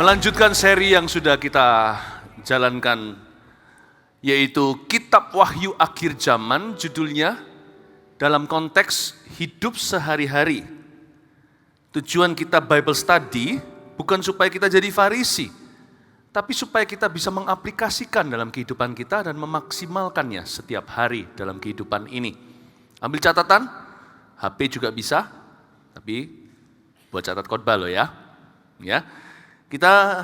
Melanjutkan seri yang sudah kita jalankan, yaitu Kitab Wahyu Akhir Zaman, judulnya dalam konteks hidup sehari-hari. Tujuan kita Bible Study bukan supaya kita jadi Farisi, tapi supaya kita bisa mengaplikasikan dalam kehidupan kita dan memaksimalkannya setiap hari dalam kehidupan ini. Ambil catatan, HP juga bisa, tapi buat catat khotbah loh ya. Kita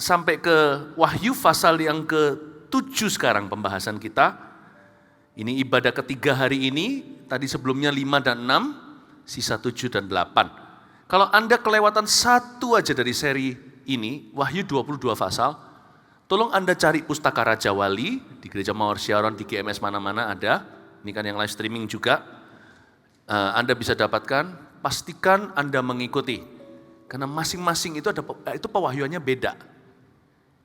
sampai ke Wahyu pasal yang ke-7 sekarang pembahasan kita. Ini ibadah ketiga hari ini, tadi sebelumnya 5 dan 6, sisa 7 dan 8. Kalau Anda kelewatan satu aja dari seri ini, Wahyu 22 pasal, tolong Anda cari Pustaka Raja Wali, di Gereja Mawar Syaron, di GMS mana-mana ada, ini kan yang live streaming juga, Anda bisa dapatkan, pastikan Anda mengikuti. Karena masing-masing itu pewahyuannya beda.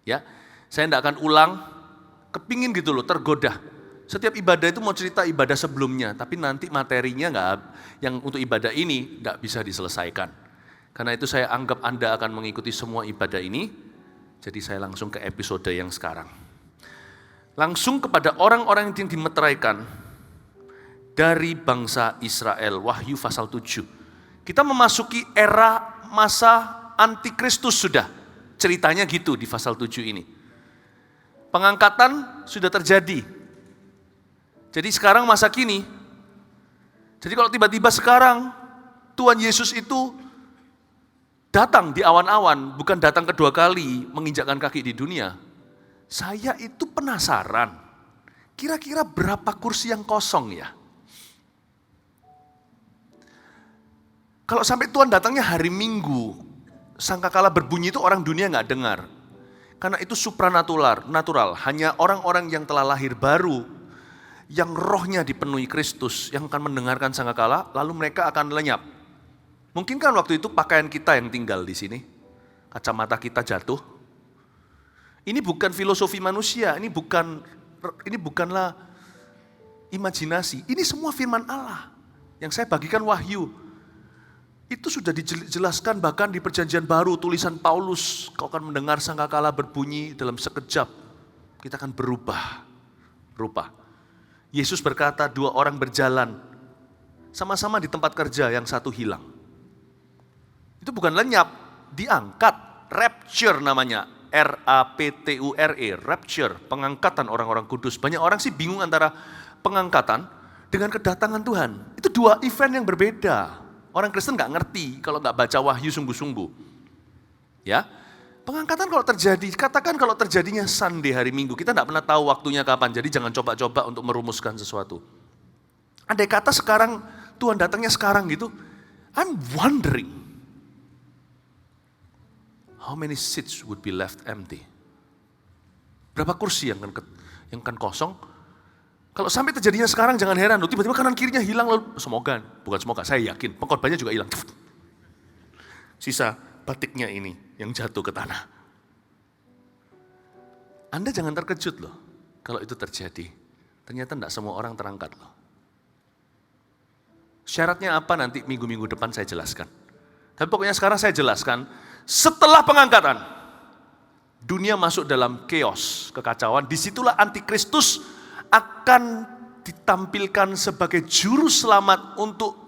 Ya, saya tidak akan ulang, kepingin gitu loh, tergoda. Setiap ibadah itu mau cerita ibadah sebelumnya, tapi nanti materinya yang untuk ibadah ini nggak bisa diselesaikan. Karena itu saya anggap Anda akan mengikuti semua ibadah ini, jadi saya langsung ke episode yang sekarang. Langsung kepada orang-orang yang dimeteraikan dari bangsa Israel, Wahyu pasal 7. Kita memasuki era masa antikristus sudah. Ceritanya gitu di pasal 7 ini. Pengangkatan sudah terjadi. Jadi sekarang masa kini. Jadi kalau tiba-tiba sekarang Tuhan Yesus itu datang di awan-awan, bukan datang kedua kali menginjakkan kaki di dunia. Saya itu penasaran, kira-kira berapa kursi yang kosong ya? Kalau sampai Tuhan datangnya hari Minggu, sangkakala berbunyi itu orang dunia nggak dengar. Karena itu supranatural, hanya orang-orang yang telah lahir baru, yang rohnya dipenuhi Kristus, yang akan mendengarkan sangkakala, lalu mereka akan lenyap. Mungkin kan waktu itu pakaian kita yang tinggal di sini, kacamata kita jatuh. Ini bukan filosofi manusia, ini bukanlah imajinasi, ini semua firman Allah. Yang saya bagikan wahyu. Itu sudah dijelaskan bahkan di perjanjian baru, tulisan Paulus, kau akan mendengar sangkakala berbunyi dalam sekejap, kita akan berubah. Yesus berkata 2 orang berjalan, sama-sama di tempat kerja, yang satu hilang. Itu bukan lenyap, diangkat, rapture namanya, R-A-P-T-U-R-E, rapture, pengangkatan orang-orang kudus. Banyak orang sih bingung antara pengangkatan dengan kedatangan Tuhan. Itu 2 event yang berbeda. Orang Kristen nggak ngerti kalau nggak baca wahyu sungguh-sungguh. Ya, pengangkatan kalau terjadi, katakan kalau terjadinya Sunday hari Minggu, kita nggak pernah tahu waktunya kapan, jadi jangan coba-coba untuk merumuskan sesuatu. Andai kata sekarang, Tuhan datangnya sekarang gitu, I'm wondering, how many seats would be left empty? Berapa kursi yang akan kosong? Kalau sampai terjadinya sekarang jangan heran, tiba-tiba kanan kirinya hilang, lalu bukan semoga, saya yakin, pengkhotbahnya juga hilang. Sisa batiknya ini yang jatuh ke tanah. Anda jangan terkejut loh, kalau itu terjadi. Ternyata tidak semua orang terangkat loh. Syaratnya apa nanti minggu-minggu depan saya jelaskan. Tapi pokoknya sekarang saya jelaskan, setelah pengangkatan, dunia masuk dalam chaos, kekacauan, disitulah antikristus akan ditampilkan sebagai juru selamat untuk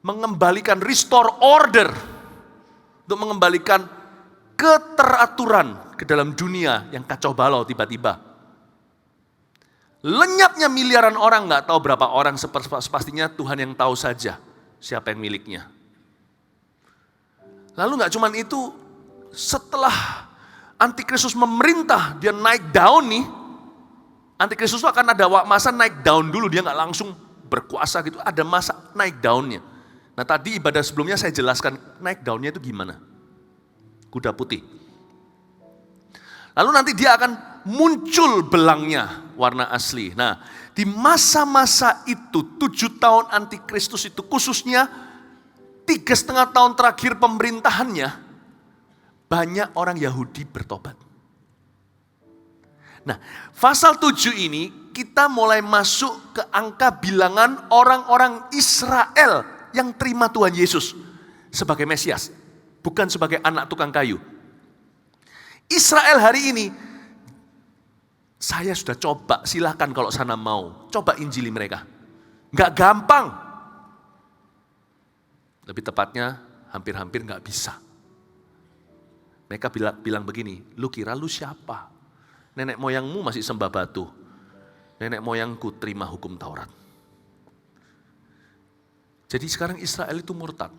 mengembalikan, restore order, untuk mengembalikan keteraturan ke dalam dunia yang kacau balau tiba-tiba. Lenyapnya miliaran orang, nggak tahu berapa orang, sepastinya Tuhan yang tahu saja siapa yang miliknya. Lalu nggak cuma itu, setelah antikristus memerintah, dia naik daun nih, antikristus itu akan ada masa naik daun dulu, dia nggak langsung berkuasa gitu, ada masa naik daunnya. Nah tadi ibadah sebelumnya saya jelaskan naik daunnya itu gimana. Kuda putih. Lalu nanti dia akan muncul belangnya, warna asli. Nah di masa-masa itu, 7 tahun antikristus itu khususnya 3,5 tahun terakhir pemerintahannya, banyak orang Yahudi bertobat. Nah, pasal 7 ini kita mulai masuk ke angka bilangan orang-orang Israel yang terima Tuhan Yesus sebagai Mesias, bukan sebagai anak tukang kayu. Israel hari ini, saya sudah coba, silahkan kalau sana mau, coba injili mereka. Nggak gampang. Lebih tepatnya, hampir-hampir nggak bisa. Mereka bilang begini, lu kira lu siapa? Nenek moyangmu masih sembah batu. Nenek moyangku terima hukum Taurat. Jadi sekarang Israel itu murtad.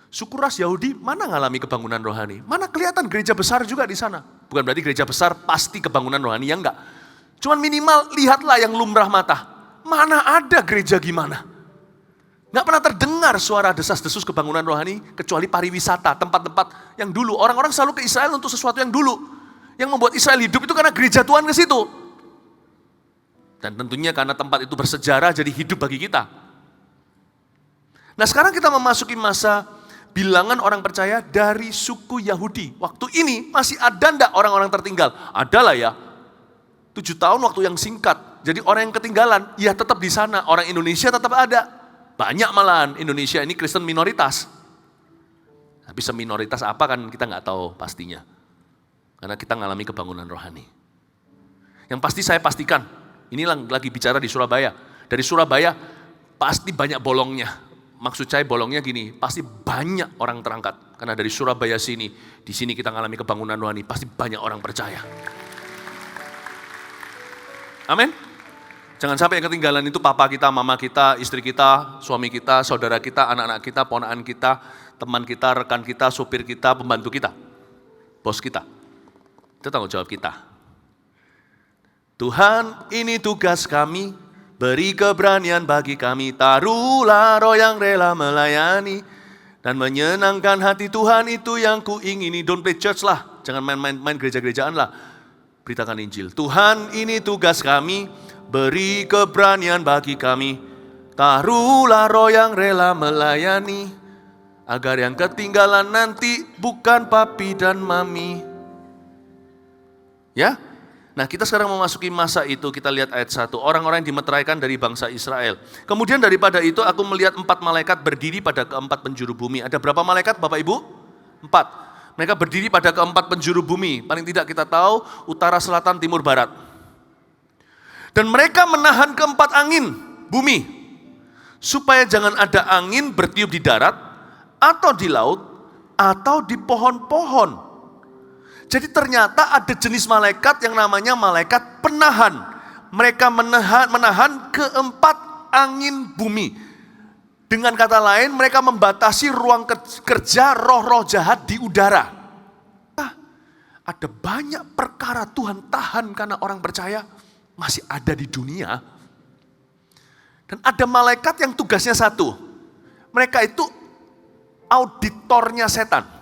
Suku ras Yahudi mana ngalami kebangunan rohani? Mana kelihatan gereja besar juga di sana? Bukan berarti gereja besar pasti kebangunan rohani, ya enggak. Cuman minimal lihatlah yang lumrah mata. Mana ada gereja gimana? Enggak pernah terdengar suara desas-desus kebangunan rohani kecuali pariwisata, tempat-tempat yang dulu. Orang-orang selalu ke Israel untuk sesuatu yang dulu. Yang membuat Israel hidup itu karena gereja Tuhan ke situ. Dan tentunya karena tempat itu bersejarah jadi hidup bagi kita. Nah sekarang kita memasuki masa bilangan orang percaya dari suku Yahudi. Waktu ini masih ada enggak orang-orang tertinggal? Adalah ya. 7 tahun waktu yang singkat. Jadi orang yang ketinggalan, ya tetap di sana. Orang Indonesia tetap ada. Banyak malahan Indonesia ini Kristen minoritas. Tapi seminoritas apa kan kita nggak tahu pastinya. Karena kita ngalami kebangunan rohani. Yang pasti saya pastikan, ini lagi bicara di Surabaya. Dari Surabaya pasti banyak bolongnya. Maksud saya bolongnya gini, pasti banyak orang terangkat. Karena dari Surabaya sini, di sini kita ngalami kebangunan rohani, pasti banyak orang percaya. Amin. Jangan sampai yang ketinggalan itu papa kita, mama kita, istri kita, suami kita, saudara kita, anak-anak kita, ponakan kita, teman kita, rekan kita, supir kita, pembantu kita, bos kita. Itu tanggung jawab kita. Tuhan, ini tugas kami, beri keberanian bagi kami, taruhlah roh yang rela melayani, dan menyenangkan hati Tuhan itu yang kuingini. Don't play church lah, jangan main gereja-gerejaan lah. Beritakan Injil. Tuhan, ini tugas kami, beri keberanian bagi kami, taruhlah roh yang rela melayani, agar yang ketinggalan nanti bukan papi dan mami. Ya? Nah kita sekarang memasuki masa itu, kita lihat ayat 1. Orang-orang yang dimeteraikan dari bangsa Israel. Kemudian daripada itu aku melihat 4 malaikat berdiri pada keempat penjuru bumi. Ada berapa malaikat Bapak Ibu? 4. Mereka berdiri pada keempat penjuru bumi. Paling tidak kita tahu utara, selatan, timur, barat. Dan mereka menahan keempat angin bumi. Supaya jangan ada angin bertiup di darat, atau di laut, atau di pohon-pohon. Jadi ternyata ada jenis malaikat yang namanya malaikat penahan. Mereka menahan keempat angin bumi. Dengan kata lain, mereka membatasi ruang kerja roh-roh jahat di udara. Nah, ada banyak perkara Tuhan tahan karena orang percaya masih ada di dunia. Dan ada malaikat yang tugasnya satu. Mereka itu auditornya setan.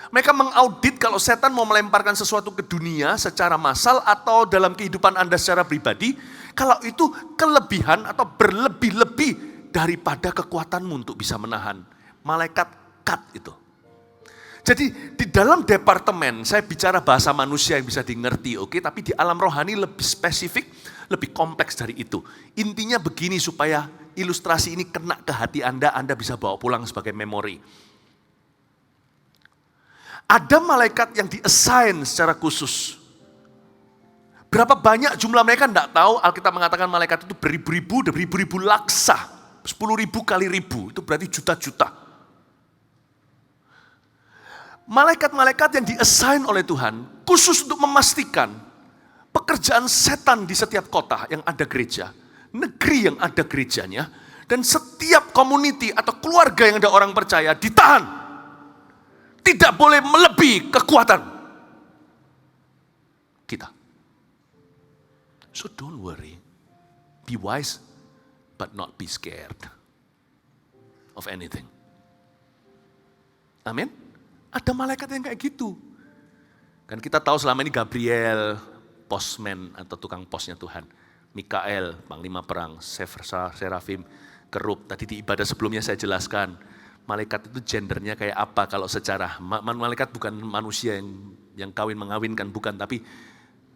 Mereka mengaudit kalau setan mau melemparkan sesuatu ke dunia secara massal atau dalam kehidupan Anda secara pribadi, kalau itu kelebihan atau berlebih-lebih daripada kekuatanmu untuk bisa menahan. Malaikat cut itu. Jadi di dalam departemen, saya bicara bahasa manusia yang bisa dimengerti, oke? Tapi di alam rohani lebih spesifik, lebih kompleks dari itu. Intinya begini supaya ilustrasi ini kena ke hati Anda bisa bawa pulang sebagai memori. Ada malaikat yang di-assign secara khusus. Berapa banyak jumlah mereka enggak tahu, Alkitab mengatakan malaikat itu beribu-ribu laksa. 10.000 kali ribu, itu berarti juta-juta. Malaikat-malaikat yang di-assign oleh Tuhan, khusus untuk memastikan pekerjaan setan di setiap kota yang ada gereja, negeri yang ada gerejanya, dan setiap community atau keluarga yang ada orang percaya ditahan. Tidak boleh melebihi kekuatan kita. So don't worry. Be wise, but not be scared of anything. Amin. Ada malaikat yang kayak gitu. Kan kita tahu selama ini Gabriel, postman atau tukang posnya Tuhan. Mikael, panglima perang, Serafim, kerub. Tadi di ibadah sebelumnya saya jelaskan. Malaikat itu gendernya kayak apa kalau secara. Malaikat bukan manusia yang kawin mengawinkan, bukan. Tapi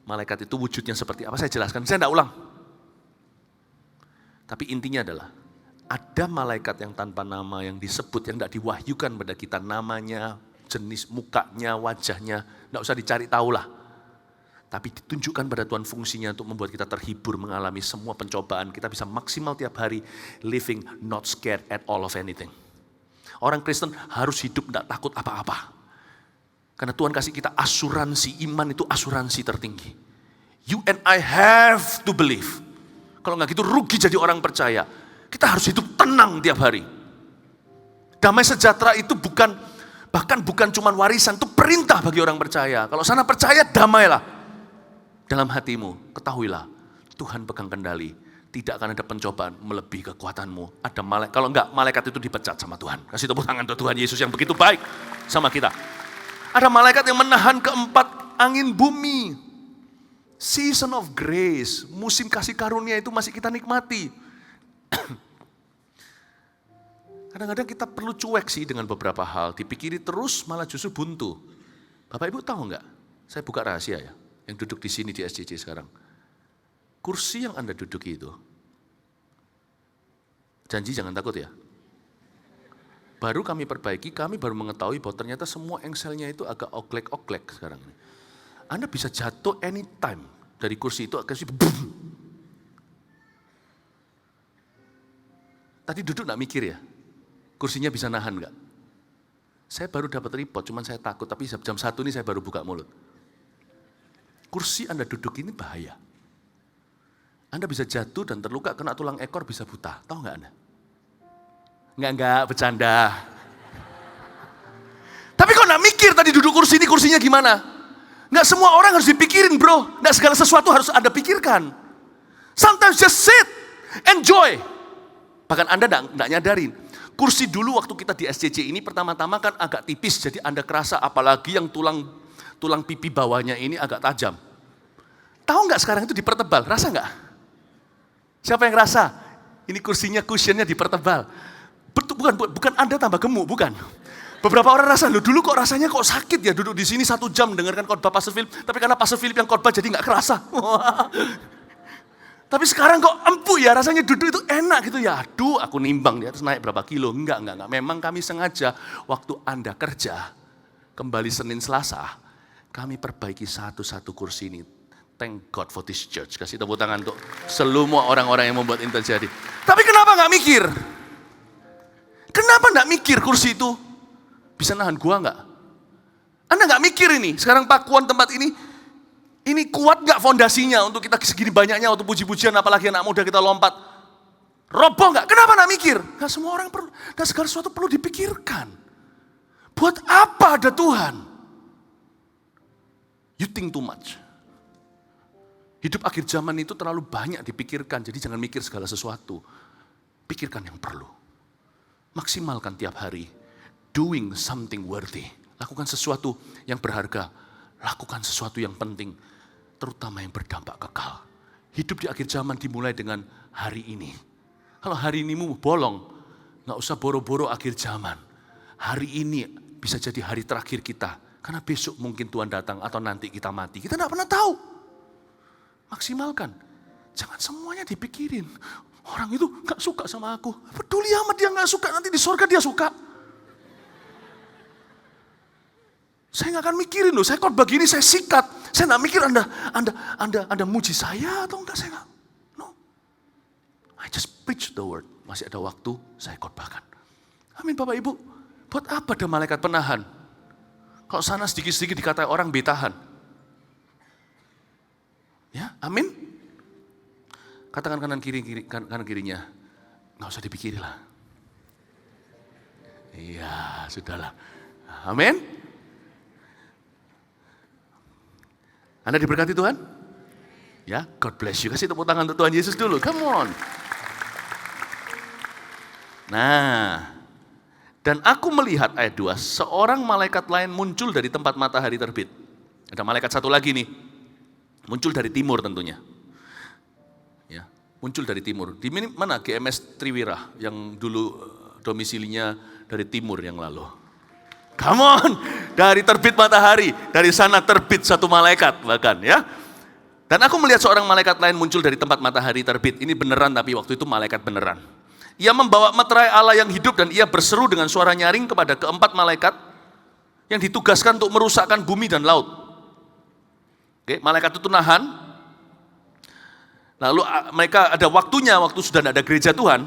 malaikat itu wujudnya seperti apa, saya jelaskan. Saya tidak ulang. Tapi intinya adalah, ada malaikat yang tanpa nama yang disebut, yang tidak diwahyukan pada kita namanya, jenis mukanya, wajahnya, enggak usah dicari tahu lah. Tapi ditunjukkan pada Tuhan fungsinya untuk membuat kita terhibur mengalami semua pencobaan. Kita bisa maksimal tiap hari living not scared at all of anything. Orang Kristen harus hidup enggak takut apa-apa. Karena Tuhan kasih kita asuransi, iman itu asuransi tertinggi. You and I have to believe. Kalau enggak gitu rugi jadi orang percaya. Kita harus hidup tenang tiap hari. Damai sejahtera itu bahkan bukan cuma warisan, itu perintah bagi orang percaya. Kalau sana percaya, damailah. Dalam hatimu, ketahuilah, Tuhan pegang kendali. Tidak akan ada pencobaan melebihi kekuatanmu. Ada malaikat, kalau enggak, malaikat itu dipecat sama Tuhan. Kasih tepuk tangan untuk Tuhan Yesus yang begitu baik sama kita. Ada malaikat yang menahan keempat angin bumi. Season of grace, musim kasih karunia itu masih kita nikmati. Kadang-kadang kita perlu cuek sih dengan beberapa hal. Dipikiri terus malah justru buntu. Bapak Ibu tahu enggak? Saya buka rahasia ya. Yang duduk di sini di SCC sekarang. Kursi yang Anda duduki itu. Janji jangan takut ya. Baru kami perbaiki, kami baru mengetahui bahwa ternyata semua engselnya itu agak oglek-oglek sekarang ini. Anda bisa jatuh anytime dari kursi itu agak boom. Tadi duduk enggak mikir ya? Kursinya bisa nahan enggak? Saya baru dapat report, cuman saya takut, tapi jam 1 ini saya baru buka mulut. Kursi Anda duduk ini bahaya. Anda bisa jatuh dan terluka, kena tulang ekor bisa buta. Tahu enggak Anda? Enggak, bercanda. Tapi kok enggak mikir tadi duduk kursi ini, kursinya gimana? Enggak semua orang harus dipikirin bro. Enggak segala sesuatu harus Anda pikirkan. Sometimes just sit, enjoy. Bahkan Anda enggak nyadarin. Kursi dulu waktu kita di SCC ini pertama-tama kan agak tipis, jadi Anda kerasa apalagi yang tulang pipi bawahnya ini agak tajam. Tahu nggak sekarang itu dipertebal, rasa nggak? Siapa yang rasa? Ini kursinya, cushionnya dipertebal. Bukan Anda tambah gemuk, bukan. Beberapa orang rasa, loh dulu kok rasanya kok sakit ya duduk di sini 1 jam dengarkan khotbah Pastor Philip, tapi karena Pastor Philip yang khotbah jadi nggak kerasa. Tapi sekarang kok empuk ya, rasanya duduk itu enak gitu ya. Aduh, aku nimbang di atas naik berapa kilo. Enggak. Memang kami sengaja waktu Anda kerja, kembali Senin Selasa, kami perbaiki satu-satu kursi ini. Thank God for this church. Kasih tepuk tangan untuk semua orang-orang yang membuat ini terjadi. Tapi kenapa nggak mikir? Kenapa nggak mikir kursi itu bisa nahan gua nggak? Anda nggak mikir ini, sekarang pakuan tempat ini kuat nggak fondasinya untuk kita segini banyaknya waktu puji-pujian, apalagi anak muda kita lompat. Roboh nggak? Kenapa nggak mikir? Nggak semua orang perlu, nggak segala sesuatu perlu dipikirkan. Buat apa ada Tuhan? You think too much. Hidup akhir zaman itu terlalu banyak dipikirkan, jadi jangan mikir segala sesuatu. Pikirkan yang perlu. Maksimalkan tiap hari. Doing something worthy. Lakukan sesuatu yang berharga. Lakukan sesuatu yang penting. Terutama yang berdampak kekal. Hidup di akhir zaman dimulai dengan hari ini. Kalau hari inimu bolong, gak usah boro-boro akhir zaman. Hari ini bisa jadi hari terakhir kita. Karena besok mungkin Tuhan datang atau nanti kita mati. Kita gak pernah tahu. Maksimalkan. Jangan semuanya dipikirin. Orang itu gak suka sama aku. Peduli amat dia gak suka, nanti di surga dia suka. Saya gak akan mikirin loh, saya khotbah gini saya sikat. Saya gak mikir Anda muji saya atau enggak, saya gak. No. I just preach the word. Masih ada waktu, saya khotbahkan. Amin Bapak Ibu. Buat apa ada malaikat penahan? Kalau sana sedikit-sedikit dikatai orang betahan. Ya, amin. Katakan kanan kirinya, nggak usah dipikirin lah. Iya, sudahlah. Amin. Anda diberkati Tuhan? Ya, God bless you. Kasih tepuk tangan untuk Tuhan Yesus dulu. Come on. Nah, dan aku melihat ayat 2, seorang malaikat lain muncul dari tempat matahari terbit. Ada malaikat satu lagi nih, muncul dari timur tentunya. Ya, muncul dari timur. Di mana GMS Triwira yang dulu domisilinya dari timur yang lalu. Come on, dari terbit matahari, dari sana terbit satu malaikat bahkan ya. Dan aku melihat seorang malaikat lain muncul dari tempat matahari terbit. Ini beneran tapi waktu itu malaikat beneran. Ia membawa meterai Allah yang hidup dan ia berseru dengan suara nyaring kepada keempat malaikat yang ditugaskan untuk merusakkan bumi dan laut. Oke, malaikat itu nahan, lalu mereka ada waktunya, waktu sudah tidak ada gereja Tuhan,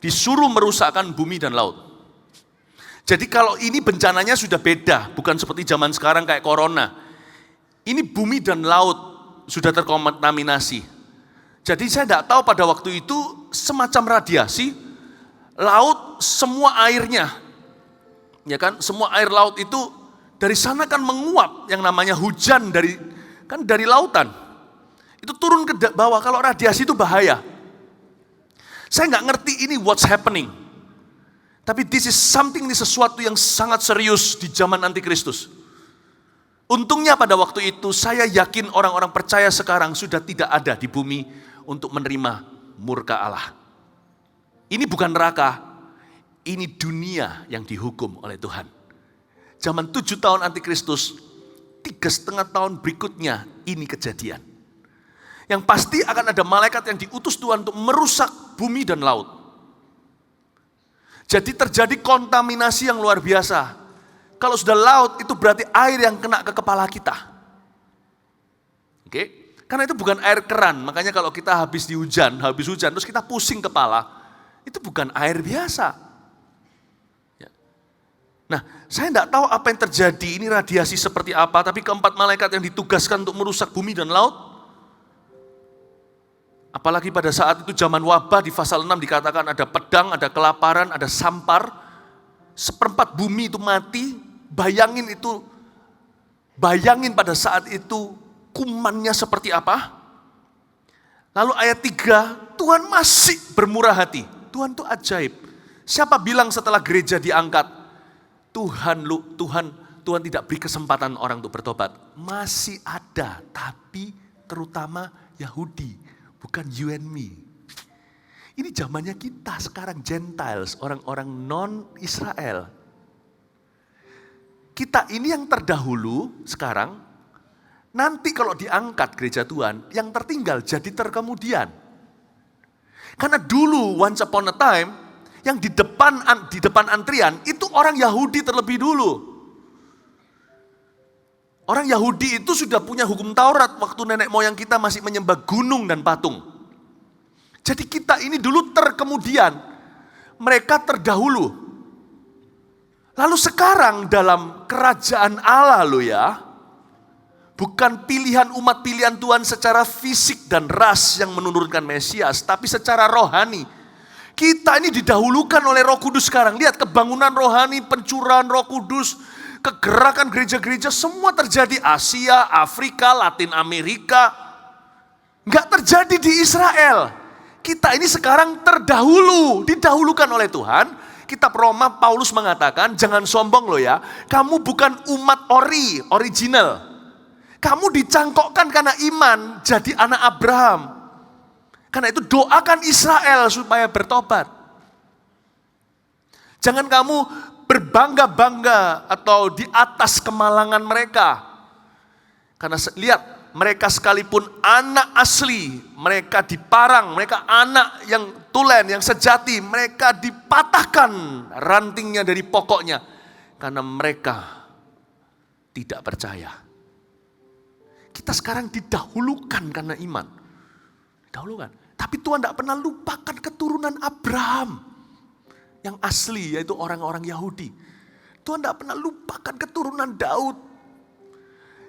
disuruh merusakkan bumi dan laut. Jadi kalau ini bencananya sudah beda, bukan seperti zaman sekarang kayak corona. Ini bumi dan laut sudah terkontaminasi. Jadi saya tidak tahu pada waktu itu semacam radiasi, laut semua airnya, ya kan, semua air laut itu dari sana kan menguap yang namanya hujan dari lautan. Itu turun ke bawah, kalau radiasi itu bahaya. Saya nggak ngerti ini what's happening. Tapi ini sesuatu yang sangat serius di zaman antikristus. Untungnya pada waktu itu saya yakin orang-orang percaya sekarang sudah tidak ada di bumi untuk menerima murka Allah. Ini bukan neraka, ini dunia yang dihukum oleh Tuhan. Zaman 7 tahun antikristus, 3,5 tahun berikutnya ini kejadian. Yang pasti akan ada malaikat yang diutus Tuhan untuk merusak bumi dan laut. Jadi terjadi kontaminasi yang luar biasa. Kalau sudah laut itu berarti air yang kena ke kepala kita. Oke? Karena itu bukan air keran, makanya kalau kita habis hujan terus kita pusing kepala, itu bukan air biasa. Ya. Nah, saya tidak tahu apa yang terjadi, ini radiasi seperti apa, tapi keempat malaikat yang ditugaskan untuk merusak bumi dan laut, apalagi pada saat itu zaman wabah di pasal 6 dikatakan ada pedang, ada kelaparan, ada sampar, 1/4 bumi itu mati, bayangin pada saat itu kumannya seperti apa. Lalu ayat 3, Tuhan masih bermurah hati. Tuhan itu ajaib. Siapa bilang setelah gereja diangkat, Tuhan tidak beri kesempatan orang untuk bertobat. Masih ada, tapi terutama Yahudi. Bukan you and me. Ini zamannya kita sekarang Gentiles, orang-orang non-Israel. Kita ini yang terdahulu sekarang, nanti kalau diangkat gereja Tuhan, yang tertinggal jadi terkemudian. Karena dulu once upon a time, yang di depan antrian itu orang Yahudi terlebih dulu. Orang Yahudi itu sudah punya hukum Taurat waktu nenek moyang kita masih menyembah gunung dan patung. Jadi kita ini dulu terkemudian, mereka terdahulu. Lalu sekarang dalam kerajaan Allah loh ya, bukan pilihan umat pilihan Tuhan secara fisik dan ras yang menurunkan Mesias, tapi secara rohani. Kita ini didahulukan oleh Roh Kudus sekarang. Lihat kebangunan rohani, pencurahan Roh Kudus, kegerakan gereja-gereja semua terjadi Asia, Afrika, Latin Amerika. Enggak terjadi di Israel. Kita ini sekarang didahulukan oleh Tuhan. Kitab Roma Paulus mengatakan, jangan sombong loh ya. Kamu bukan umat original. Kamu dicangkokkan karena iman jadi anak Abraham. Karena itu doakan Israel supaya bertobat. Jangan kamu berbangga-bangga atau di atas kemalangan mereka. Karena lihat, mereka sekalipun anak asli, mereka diparang, mereka anak yang tulen, yang sejati, mereka dipatahkan rantingnya dari pokoknya. Karena mereka tidak percaya. Kita sekarang didahulukan karena iman. Didahulukan. Tapi Tuhan tidak pernah lupakan keturunan Abraham. Yang asli yaitu orang-orang Yahudi. Tuhan tidak pernah lupakan keturunan Daud.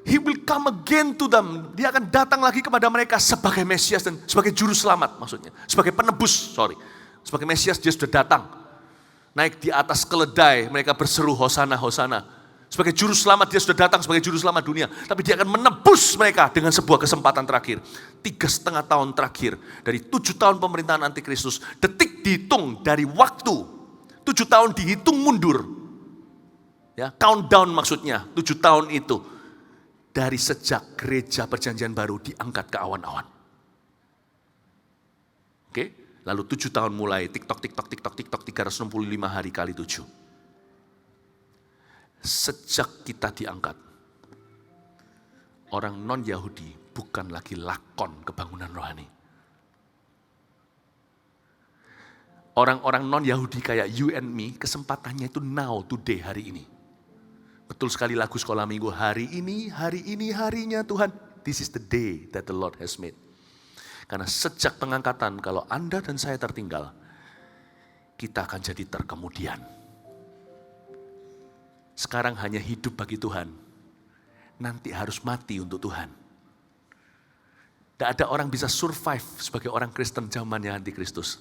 He will come again to them. Dia akan datang lagi kepada mereka sebagai Mesias dan sebagai juru selamat maksudnya. Sebagai penebus, Sebagai Mesias dia sudah datang. Naik di atas keledai, mereka berseru Hosana, Hosana. Sebagai juru selamat dia sudah datang sebagai juru selamat dunia. Tapi dia akan menebus mereka dengan sebuah kesempatan terakhir. 3,5 tahun terakhir. Dari 7 tahun pemerintahan antikristus. Detik dihitung dari waktu. 7 tahun dihitung mundur. Ya, countdown maksudnya. 7 tahun itu. Dari sejak gereja perjanjian baru diangkat ke awan-awan. Oke, lalu 7 tahun mulai tiktok 365 hari kali 7. Sejak kita diangkat, orang non-Yahudi bukan lagi lakon kebangunan rohani. Orang-orang non-Yahudi kayak you and me, kesempatannya itu now, today, hari ini. Betul sekali lagu sekolah minggu, hari ini harinya Tuhan. This is the day that the Lord has made. Karena sejak pengangkatan, kalau Anda dan saya tertinggal, kita akan jadi terkemudian. Sekarang hanya hidup bagi Tuhan, nanti harus mati untuk Tuhan. Tidak ada orang bisa survive sebagai orang Kristen zamannya antikristus.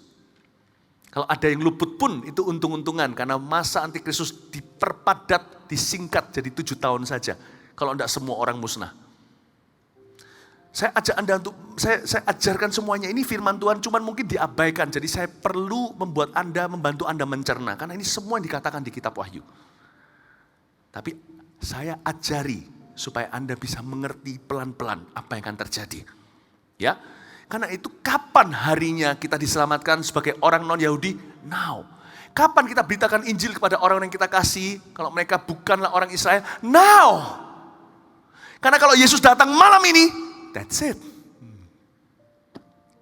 Kalau ada yang luput pun itu untung-untungan, karena masa antikristus diperpadat, disingkat jadi 7 tahun saja. Kalau tidak semua orang musnah. Saya ajak Anda untuk, saya ajarkan semuanya, ini firman Tuhan cuman mungkin diabaikan. Jadi saya perlu membantu Anda mencerna, karena ini semua yang dikatakan di kitab Wahyu. Tapi saya ajari supaya Anda bisa mengerti pelan-pelan apa yang akan terjadi. Ya, karena itu kapan harinya kita diselamatkan sebagai orang non-Yahudi? Now. Kapan kita beritakan Injil kepada orang yang kita kasih, kalau mereka bukanlah orang Israel? Now. Karena kalau Yesus datang malam ini, that's it.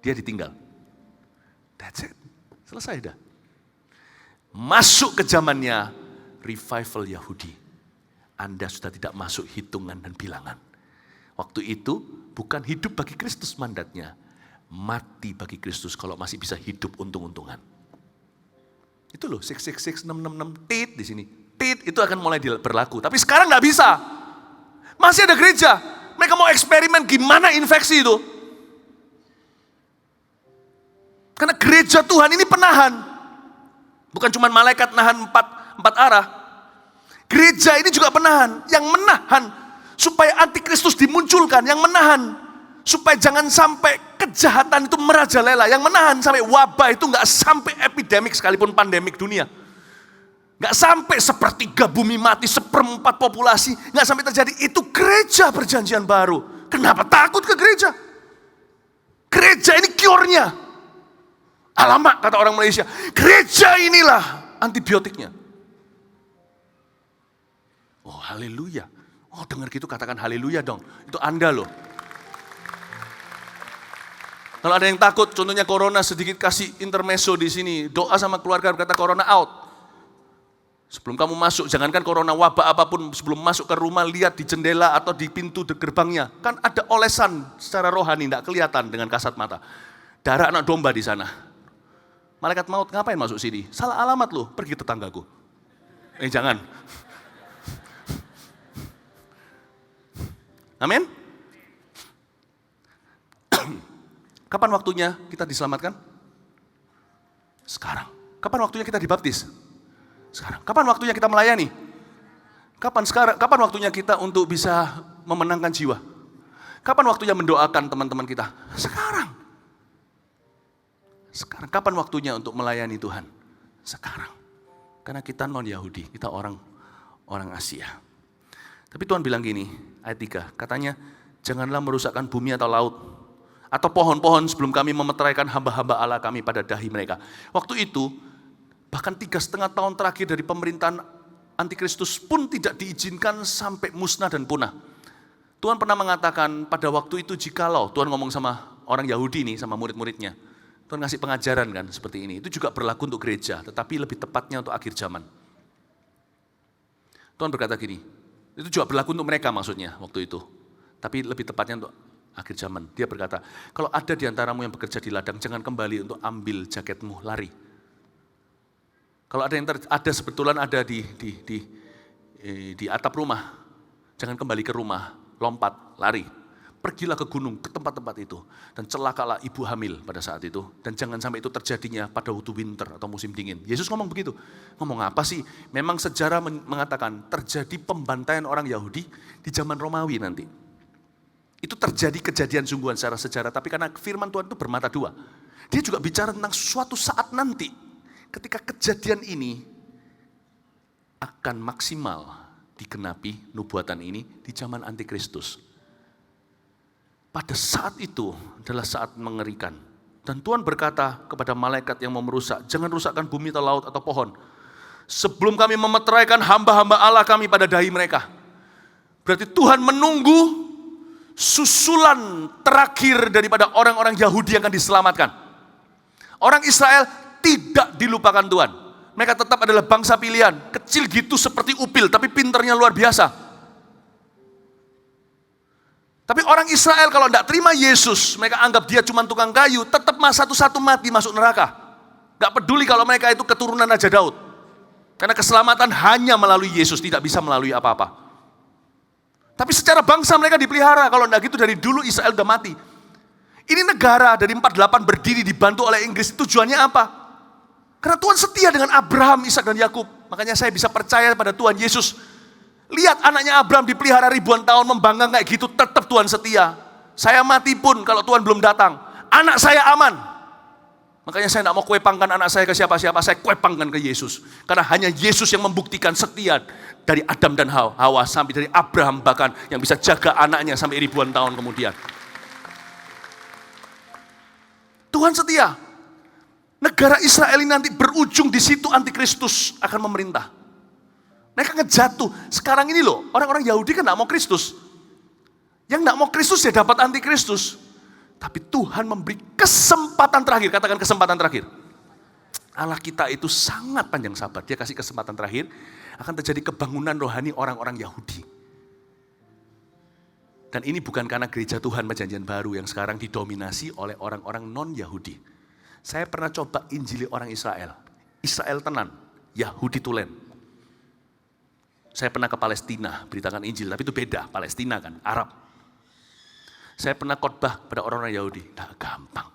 Dia ditinggal. That's it. Selesai dah. Masuk ke zamannya revival Yahudi. Anda sudah tidak masuk hitungan dan bilangan. Waktu itu bukan hidup bagi Kristus mandatnya. Mati bagi Kristus kalau masih bisa hidup untung-untungan. Itu loh 666, 666, tit di sini. Tit itu akan mulai berlaku. Tapi sekarang nggak bisa. Masih ada gereja. Mereka mau eksperimen gimana infeksi itu. Karena gereja Tuhan ini penahan. Bukan cuma malaikat nahan empat arah. Gereja ini juga penahan. Yang menahan supaya antikristus dimunculkan. Yang menahan supaya jangan sampai kejahatan itu merajalela. Yang menahan sampai wabah itu nggak sampai epidemik sekalipun pandemik dunia. Nggak sampai 1/3 bumi mati, 1/4 populasi. Nggak sampai terjadi. Itu gereja perjanjian baru. Kenapa takut ke gereja? Gereja ini cure-nya. Alamak kata orang Malaysia. Gereja inilah antibiotiknya. Oh haleluya. Oh dengar gitu katakan haleluya dong. Itu Anda loh. Kalau ada yang takut, contohnya corona, sedikit kasih intermezzo di sini. Doa sama keluarga berkata corona out. Sebelum kamu masuk, jangankan corona wabah apapun, sebelum masuk ke rumah, lihat di jendela atau di pintu gerbangnya. Kan ada olesan secara rohani, tidak kelihatan dengan kasat mata. Darah anak domba di sana. Malaikat maut ngapain masuk sini? Salah alamat loh, pergi tetanggaku. Jangan. Amin. Kapan waktunya kita diselamatkan? Sekarang. Kapan waktunya kita dibaptis? Sekarang. Kapan waktunya kita melayani? Kapan waktunya kita untuk bisa memenangkan jiwa? Kapan waktunya mendoakan teman-teman kita? Sekarang. Sekarang. Kapan waktunya untuk melayani Tuhan? Sekarang. Karena kita non-Yahudi, kita orang Asia. Tapi Tuhan bilang gini, ayat 3, katanya, janganlah merusakkan bumi atau laut, atau pohon-pohon sebelum kami memeteraikan hamba-hamba Allah kami pada dahi mereka. Waktu itu, bahkan 3,5 tahun terakhir dari pemerintahan antikristus pun tidak diizinkan sampai musnah dan punah. Tuhan pernah mengatakan pada waktu itu jikalau, Tuhan ngomong sama orang Yahudi nih, sama murid-muridnya. Tuhan ngasih pengajaran kan seperti ini. Itu juga berlaku untuk gereja, tetapi lebih tepatnya untuk akhir zaman. Tuhan berkata gini, itu juga berlaku untuk mereka maksudnya waktu itu. Tapi lebih tepatnya untuk akhir zaman. Dia berkata, kalau ada di antaramu yang bekerja di ladang, jangan kembali untuk ambil jaketmu, lari. Kalau ada yang sebetulan ada di atap rumah, jangan kembali ke rumah, lompat, lari. Pergilah ke gunung, ke tempat-tempat itu. Dan celakalah ibu hamil pada saat itu. Dan jangan sampai itu terjadinya pada waktu winter atau musim dingin. Yesus ngomong begitu. Ngomong apa sih? Memang sejarah mengatakan terjadi pembantaian orang Yahudi di zaman Romawi nanti. Itu terjadi kejadian sungguhan secara sejarah. Tapi karena firman Tuhan itu bermata dua. Dia juga bicara tentang suatu saat nanti. Ketika kejadian ini akan maksimal digenapi nubuatan ini di zaman antikristus. Pada saat itu adalah saat mengerikan. Dan Tuhan berkata kepada malaikat yang mau merusak, jangan rusakkan bumi atau laut atau pohon. Sebelum kami memeteraikan hamba-hamba Allah kami pada dahi mereka. Berarti Tuhan menunggu susulan terakhir daripada orang-orang Yahudi yang akan diselamatkan. Orang Israel tidak dilupakan Tuhan. Mereka tetap adalah bangsa pilihan. Kecil gitu seperti upil, tapi pinternya luar biasa. Tapi orang Israel kalau tidak terima Yesus, mereka anggap dia cuma tukang kayu, tetap satu-satu mati masuk neraka. Gak peduli kalau mereka itu keturunan Raja Daud. Karena keselamatan hanya melalui Yesus, tidak bisa melalui apa-apa. Tapi secara bangsa mereka dipelihara, kalau tidak gitu dari dulu Israel udah mati. Ini negara dari 48 berdiri dibantu oleh Inggris, tujuannya apa? Karena Tuhan setia dengan Abraham, Ishak dan Yakub. Makanya saya bisa percaya pada Tuhan Yesus. Lihat anaknya Abraham dipelihara ribuan tahun, membanggang kayak gitu, tetap Tuhan setia. Saya mati pun kalau Tuhan belum datang, anak saya aman. Makanya saya tidak mau kuepangkan anak saya ke siapa-siapa, saya kuepangkan ke Yesus. Karena hanya Yesus yang membuktikan setia dari Adam dan Hawa sampai dari Abraham bahkan yang bisa jaga anaknya sampai ribuan tahun kemudian. Tuhan setia. Negara Israel ini nanti berujung di situ antikristus akan memerintah. Mereka ngejatuh. Sekarang ini loh, orang-orang Yahudi kan tidak mau Kristus. Yang tidak mau Kristus ya dapat antikristus. Tapi Tuhan memberi kesempatan terakhir, katakan kesempatan terakhir. Allah kita itu sangat panjang sabar, dia kasih kesempatan terakhir, akan terjadi kebangunan rohani orang-orang Yahudi. Dan ini bukan karena gereja Tuhan Perjanjian Baru yang sekarang didominasi oleh orang-orang non-Yahudi. Saya pernah coba injili orang Israel. Israel tenan, Yahudi tulen. Saya pernah ke Palestina, beritakan Injil, tapi itu beda, Palestina kan, Arab. Saya pernah khotbah pada orang-orang Yahudi, tidak gampang.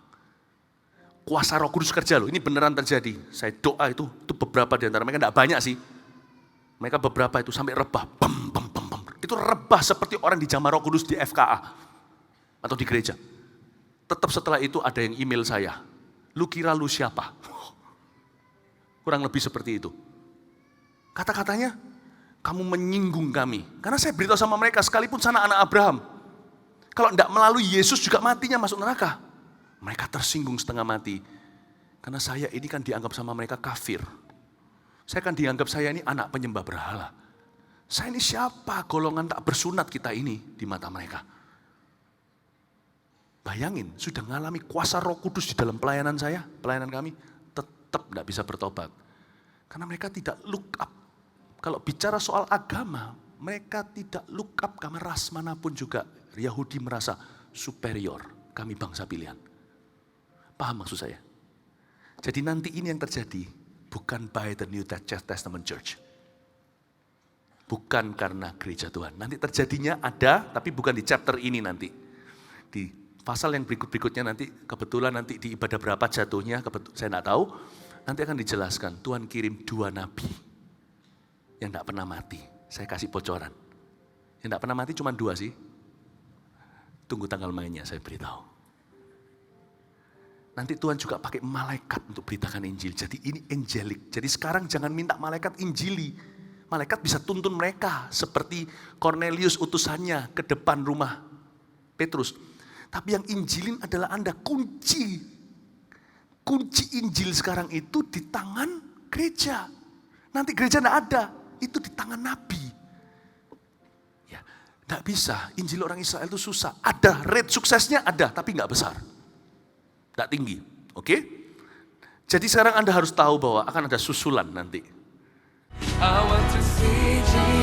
Kuasa Roh Kudus kerja loh, ini beneran terjadi. Saya doa itu beberapa di antara mereka, tidak banyak sih. Mereka beberapa itu sampai rebah, bam, bam, bam, bam. Itu rebah seperti orang dijamah Roh Kudus di FKA atau di gereja. Tetap setelah itu ada yang email saya, lu kira lu siapa? Kurang lebih seperti itu. Kata-katanya, kamu menyinggung kami. Karena saya beritahu sama mereka, sekalipun sana anak Abraham, kalau tidak melalui Yesus juga matinya masuk neraka. Mereka tersinggung setengah mati. Karena saya ini kan dianggap sama mereka kafir. Saya kan dianggap saya ini anak penyembah berhala. Saya ini siapa golongan tak bersunat kita ini di mata mereka. Bayangin, sudah mengalami kuasa Roh Kudus di dalam pelayanan saya, pelayanan kami, tetap tidak bisa bertobat. Karena mereka tidak look up. Kalau bicara soal agama, mereka tidak look up karena ras manapun juga. Yahudi merasa superior, kami bangsa pilihan. Paham maksud saya? Jadi nanti ini yang terjadi, bukan by the New Testament Church. Bukan karena gereja Tuhan. Nanti terjadinya ada, tapi bukan di chapter ini nanti. Di pasal yang berikut-berikutnya nanti, kebetulan nanti di ibadah berapa jatuhnya, saya tidak tahu. Nanti akan dijelaskan, Tuhan kirim 2 nabi yang tidak pernah mati. Saya kasih bocoran. Yang tidak pernah mati cuma 2 sih. Tunggu tanggal mainnya, saya beritahu. Nanti Tuhan juga pakai malaikat untuk beritakan Injil. Jadi ini angelic. Jadi sekarang jangan minta malaikat injili. Malaikat bisa tuntun mereka seperti Cornelius utusannya ke depan rumah Petrus. Tapi yang injilin adalah Anda. Kunci Injil sekarang itu di tangan gereja. Nanti gereja tidak ada, itu di tangan nabi. Tidak bisa, Injil orang Israel itu susah. Ada, rate suksesnya ada, tapi nggak besar. Tidak tinggi, oke? Jadi sekarang Anda harus tahu bahwa akan ada susulan nanti. I want to see Jesus.